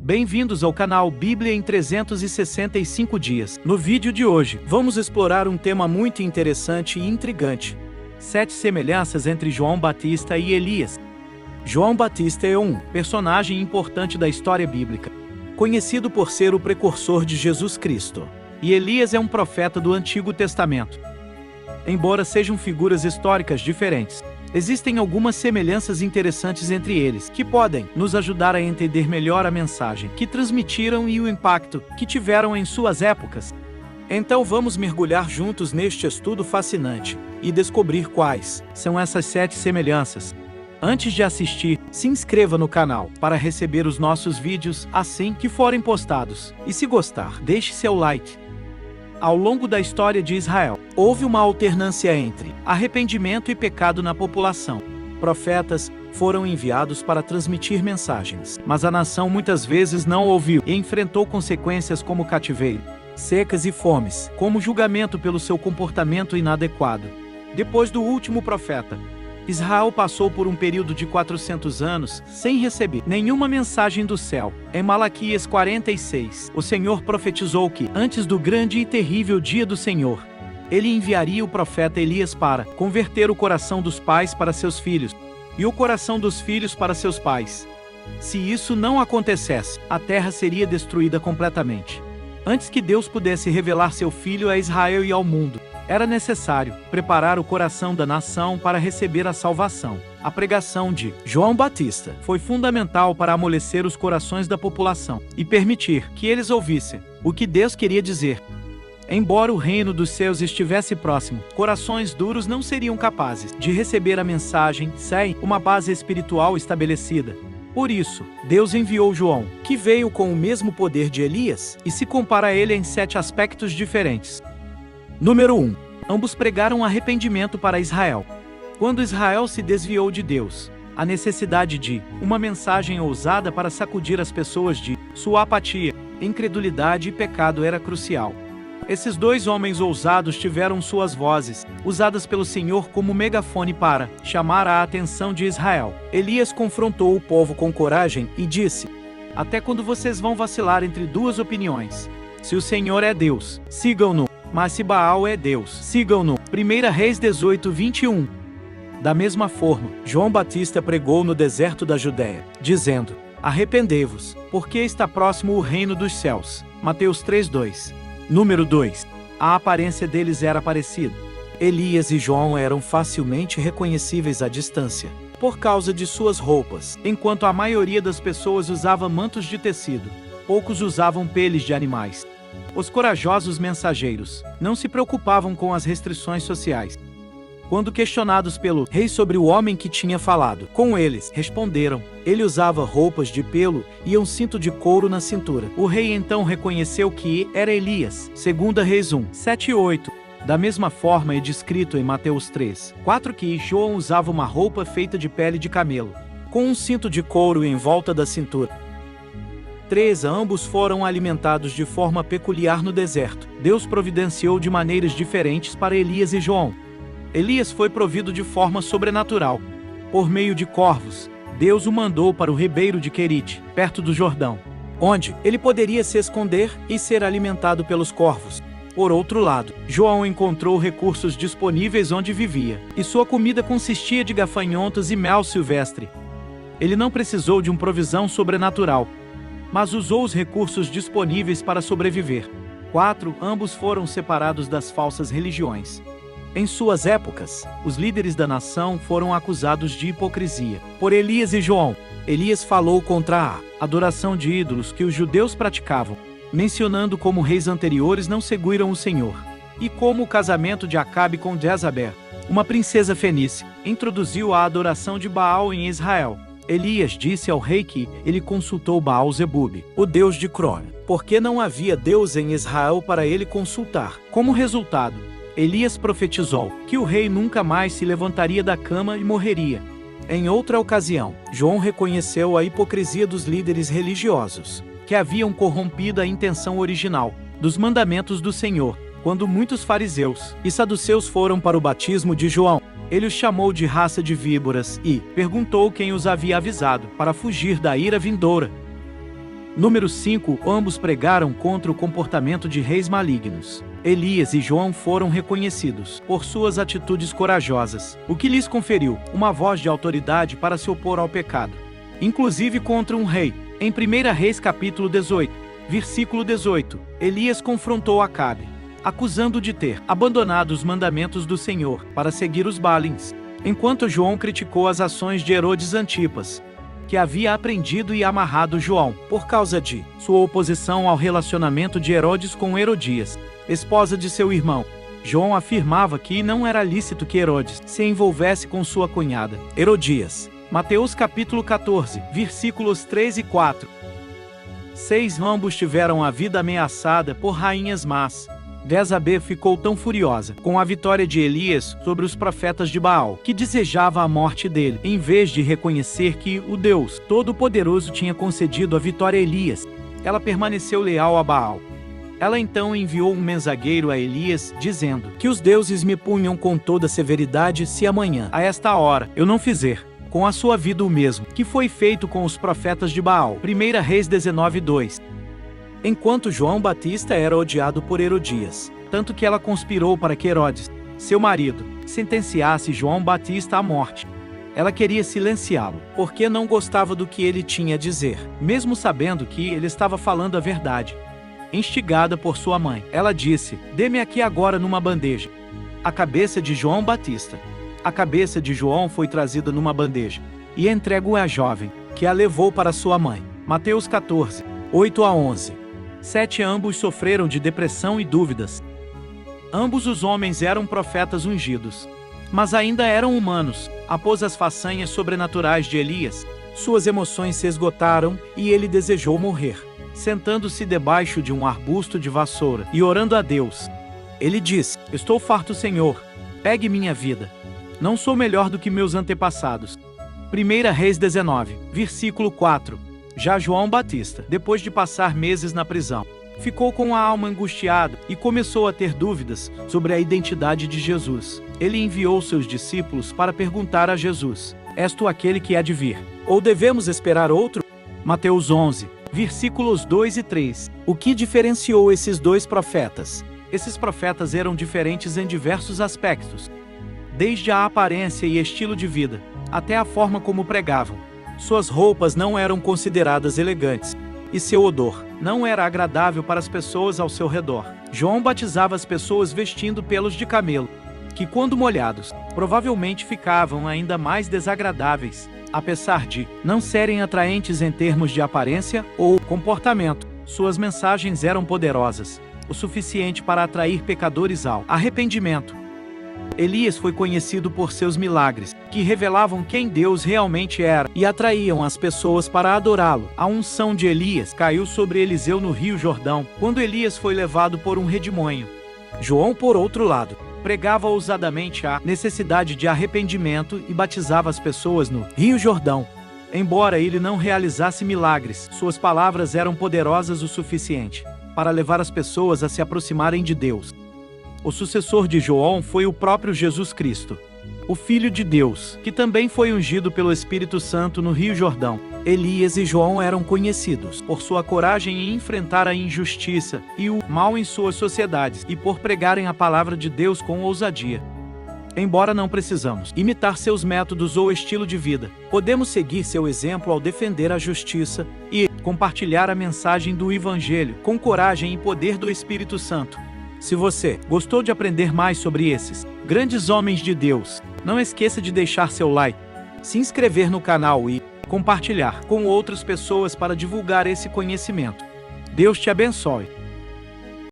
Bem-vindos ao canal Bíblia em 365 dias. No vídeo de hoje, vamos explorar um tema muito interessante e intrigante: 7 semelhanças entre João Batista e Elias. João Batista é um personagem importante da história bíblica, conhecido por ser o precursor de Jesus Cristo. E Elias é um profeta do Antigo Testamento. Embora sejam figuras históricas diferentes, existem algumas semelhanças interessantes entre eles, que podem nos ajudar a entender melhor a mensagem que transmitiram e o impacto que tiveram em suas épocas. Então vamos mergulhar juntos neste estudo fascinante e descobrir quais são essas 7 semelhanças. Antes de assistir, se inscreva no canal para receber os nossos vídeos assim que forem postados. E se gostar, deixe seu like. Ao longo da história de Israel, houve uma alternância entre arrependimento e pecado na população. Profetas foram enviados para transmitir mensagens, mas a nação muitas vezes não ouviu e enfrentou consequências como cativeiro, secas e fomes, como julgamento pelo seu comportamento inadequado. Depois do último profeta, Israel passou por um período de 400 anos sem receber nenhuma mensagem do céu. Em Malaquias 46, o Senhor profetizou que, antes do grande e terrível dia do Senhor, ele enviaria o profeta Elias para converter o coração dos pais para seus filhos e o coração dos filhos para seus pais. Se isso não acontecesse, a terra seria destruída completamente. Antes que Deus pudesse revelar seu Filho a Israel e ao mundo, era necessário preparar o coração da nação para receber a salvação. A pregação de João Batista foi fundamental para amolecer os corações da população e permitir que eles ouvissem o que Deus queria dizer. Embora o reino dos céus estivesse próximo, corações duros não seriam capazes de receber a mensagem sem uma base espiritual estabelecida. Por isso, Deus enviou João, que veio com o mesmo poder de Elias e se compara a ele em 7 aspectos diferentes. Número 1. Ambos pregaram arrependimento para Israel. Quando Israel se desviou de Deus, a necessidade de uma mensagem ousada para sacudir as pessoas de sua apatia, incredulidade e pecado era crucial. Esses 2 homens ousados tiveram suas vozes usadas pelo Senhor como megafone para chamar a atenção de Israel. Elias confrontou o povo com coragem e disse: "Até quando vocês vão vacilar entre 2 opiniões? Se o Senhor é Deus, sigam-no. Mas se Baal é Deus, sigam-no." 1 Reis 18, 21. Da mesma forma, João Batista pregou no deserto da Judéia, dizendo: "Arrependei-vos, porque está próximo o reino dos céus." Mateus 3:2. Número 2. A aparência deles era parecida. Elias e João eram facilmente reconhecíveis à distância, por causa de suas roupas. Enquanto a maioria das pessoas usava mantos de tecido, poucos usavam peles de animais. Os corajosos mensageiros não se preocupavam com as restrições sociais. Quando questionados pelo rei sobre o homem que tinha falado com eles, responderam: "Ele usava roupas de pelo e um cinto de couro na cintura." O rei então reconheceu que era Elias. 2 Reis 1, 7 e 8. Da mesma forma é descrito em Mateus 3, 4 que João usava uma roupa feita de pele de camelo, com um cinto de couro em volta da cintura. 3. Ambos foram alimentados de forma peculiar no deserto. Deus providenciou de maneiras diferentes para Elias e João. Elias foi provido de forma sobrenatural. Por meio de corvos, Deus o mandou para o ribeiro de Querite, perto do Jordão, onde ele poderia se esconder e ser alimentado pelos corvos. Por outro lado, João encontrou recursos disponíveis onde vivia, e sua comida consistia de gafanhotos e mel silvestre. Ele não precisou de uma provisão sobrenatural, mas usou os recursos disponíveis para sobreviver. 4. Ambos foram separados das falsas religiões. Em suas épocas, os líderes da nação foram acusados de hipocrisia por Elias e João. Elias falou contra a adoração de ídolos que os judeus praticavam, mencionando como reis anteriores não seguiram o Senhor, e como o casamento de Acabe com Jezabel, uma princesa fenícia, introduziu a adoração de Baal em Israel. Elias disse ao rei que ele consultou Baal-zebub, o deus de Crom, porque não havia Deus em Israel para ele consultar. Como resultado, Elias profetizou que o rei nunca mais se levantaria da cama e morreria. Em outra ocasião, João reconheceu a hipocrisia dos líderes religiosos, que haviam corrompido a intenção original dos mandamentos do Senhor, quando muitos fariseus e saduceus foram para o batismo de João. Ele os chamou de raça de víboras e perguntou quem os havia avisado para fugir da ira vindoura. Número 5. Ambos pregaram contra o comportamento de reis malignos. Elias e João foram reconhecidos por suas atitudes corajosas, o que lhes conferiu uma voz de autoridade para se opor ao pecado, inclusive contra um rei. Em 1 Reis capítulo 18, versículo 18, Elias confrontou Acabe, acusando-o de ter abandonado os mandamentos do Senhor para seguir os Baalins, enquanto João criticou as ações de Herodes Antipas, que havia apreendido e amarrado João por causa de sua oposição ao relacionamento de Herodes com Herodias, esposa de seu irmão. João afirmava que não era lícito que Herodes se envolvesse com sua cunhada, Herodias. Mateus capítulo 14, versículos 3 e 4. 6. Ambos tiveram a vida ameaçada por rainhas más. Jezabel ficou tão furiosa com a vitória de Elias sobre os profetas de Baal, que desejava a morte dele, em vez de reconhecer que o Deus Todo-Poderoso tinha concedido a vitória a Elias. Ela permaneceu leal a Baal. Ela então enviou um mensageiro a Elias, dizendo que os deuses me punham com toda severidade se amanhã, a esta hora, eu não fizer com a sua vida o mesmo que foi feito com os profetas de Baal. 1 Reis 19:2. Enquanto João Batista era odiado por Herodias, tanto que ela conspirou para que Herodes, seu marido, sentenciasse João Batista à morte. Ela queria silenciá-lo, porque não gostava do que ele tinha a dizer, mesmo sabendo que ele estava falando a verdade. Instigada por sua mãe, ela disse: "Dê-me aqui agora numa bandeja a cabeça de João Batista." A cabeça de João foi trazida numa bandeja e entregue à jovem, que a levou para sua mãe. Mateus 14, 8 a 11. 7. Ambos sofreram de depressão e dúvidas. Ambos os homens eram profetas ungidos, mas ainda eram humanos. Após as façanhas sobrenaturais de Elias, suas emoções se esgotaram e ele desejou morrer. Sentando-se debaixo de um arbusto de vassoura e orando a Deus, ele disse: "Estou farto, Senhor, pegue minha vida. Não sou melhor do que meus antepassados." 1 Reis 19, versículo 4. Já João Batista, depois de passar meses na prisão, ficou com a alma angustiada e começou a ter dúvidas sobre a identidade de Jesus. Ele enviou seus discípulos para perguntar a Jesus: "És tu aquele que há de vir? Ou devemos esperar outro?" Mateus 11, versículos 2 e 3. O que diferenciou esses dois profetas? Esses profetas eram diferentes em diversos aspectos, desde a aparência e estilo de vida, até a forma como pregavam. Suas roupas não eram consideradas elegantes, e seu odor não era agradável para as pessoas ao seu redor. João batizava as pessoas vestindo pelos de camelo, que quando molhados, provavelmente ficavam ainda mais desagradáveis. Apesar de não serem atraentes em termos de aparência ou comportamento, suas mensagens eram poderosas, o suficiente para atrair pecadores ao arrependimento. Elias foi conhecido por seus milagres, que revelavam quem Deus realmente era e atraíam as pessoas para adorá-lo. A unção de Elias caiu sobre Eliseu no Rio Jordão, quando Elias foi levado por um redemoinho. João, por outro lado, pregava ousadamente a necessidade de arrependimento e batizava as pessoas no Rio Jordão. Embora ele não realizasse milagres, suas palavras eram poderosas o suficiente para levar as pessoas a se aproximarem de Deus. O sucessor de João foi o próprio Jesus Cristo, o Filho de Deus, que também foi ungido pelo Espírito Santo no Rio Jordão. Elias e João eram conhecidos por sua coragem em enfrentar a injustiça e o mal em suas sociedades e por pregarem a palavra de Deus com ousadia. Embora não precisamos imitar seus métodos ou estilo de vida, podemos seguir seu exemplo ao defender a justiça e compartilhar a mensagem do Evangelho com coragem e poder do Espírito Santo. Se você gostou de aprender mais sobre esses grandes homens de Deus, não esqueça de deixar seu like, se inscrever no canal e compartilhar com outras pessoas para divulgar esse conhecimento. Deus te abençoe.